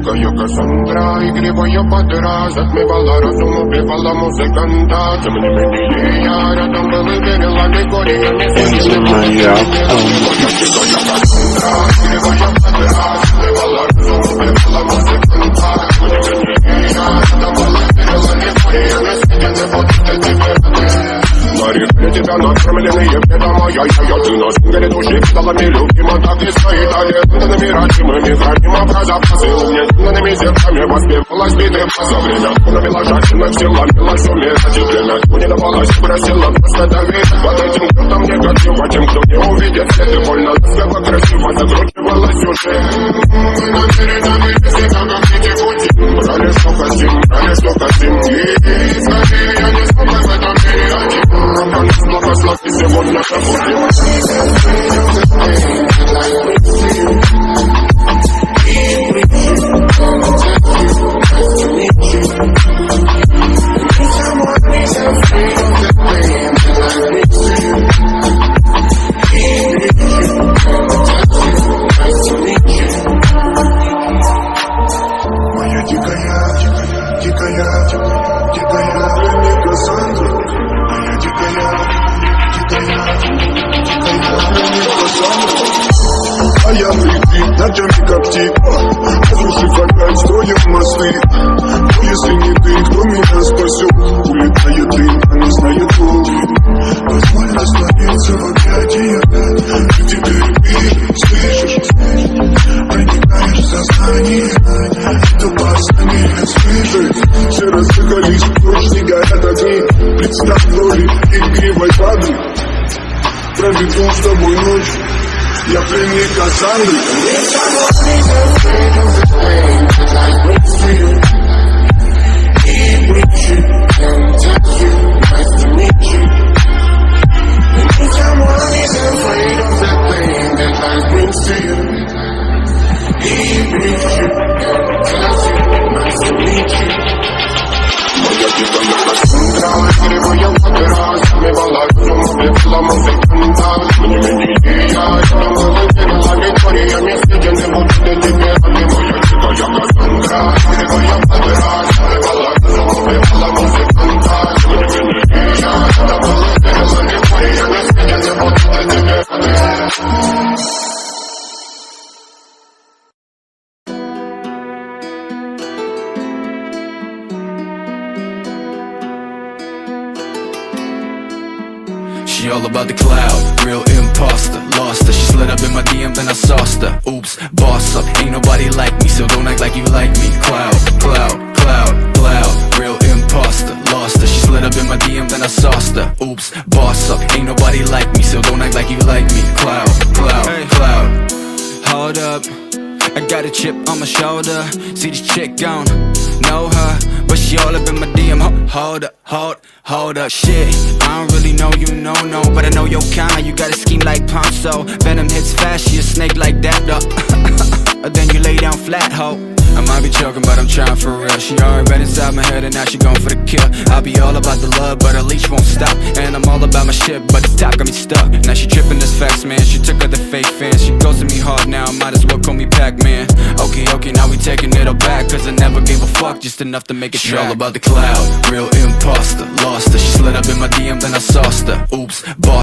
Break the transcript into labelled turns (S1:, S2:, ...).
S1: дикая Кассандра, игривая подра, затмевала разум, убивала музыканта. Тем не менее я рядом был и верил аллегориями. Моя дикая Кассандра, игривая подра, затмевала разум, убивала музыканта. Тем не менее я рядом был и верил аллегориями. Съедены будут эти веры. Нарекли тебя накормленные предомой. Ты на сингере души педалами любима, так и стоит талентами, родимыми, храним образа посыл. Ненными зерками воспевалась биты. За время навела жадина, все ломилась умирать. И время не давалось, просила просто доверить. Под этим кто-то негатива, тем, кто не увидит свет. И больно ласково, красиво закручивалась сюжет. Мы намеренами всегда как эти пути. Брали что хотим, брали что хотим. И скорее я не смог в этом мире один. Благослови сегодня тобой. Моя дикая, дикая, дикая для Кассандра. Моя дикая, дикая, дикая для Кассандра. А я прикрыт ночами как типа, разрушив опять строим мосты. Но если не ты, кто меня спасет? Улетает дым, а не знает волны. Позволь остановиться в объятиях. Ты теперь видишь, слышишь, проникаешь в сознание. Тупо останови, слышишь. Все разыгрались, ночь не горят огни. Представь в роли игривой воды. Проведу с тобой ночь. Я пленник Кассандры. Моя дикая Кассандра, игривая вода, затмевала разум, убивала музыканта. Тем не менее я рядом был и верил аллегориями. Съедены будут эти веры. Моя дикая Кассандра, игривая вода, затмевала разум, убивала музыканта. Тем не менее я рядом был и верил аллегориями. Съедены будут эти веры.
S2: She all about the cloud, real imposter. Lost her, she slid up in my DM, then I sauced her. Oops, boss up, ain't nobody like me, so don't act like you like me. Cloud, cloud, cloud, cloud, real imposter. Lost her, she slid up in my DM, then I sauced her. Oops, boss up, ain't nobody like me, so don't act like you like me. Cloud, cloud, cloud. Hold up, I got a chip on my shoulder. See this chick gone, know her, but she all up in my DM. Hold up, hold up, shit. I don't really know you, no, but I know your kind. You got a scheme like Ponzo. Venom hits fast, she a snake like that, though. Then you lay down flat, ho. I might be joking, but I'm trying for real. She already read inside my head and now she going for the kill. I'll be all about the love, but her leash won't stop. And I'm all about my shit, but the top got me stuck. Now she tripping this facts, man. She took her the fake fans. She goes to me hard now, might as well call me Pac-Man. Okay, now we taking it all back, cause I never gave a fuck, just enough to make it track. She all about the cloud, real imposter. Lost her, she slid up in my DM, then I sauced her. Oops, boss.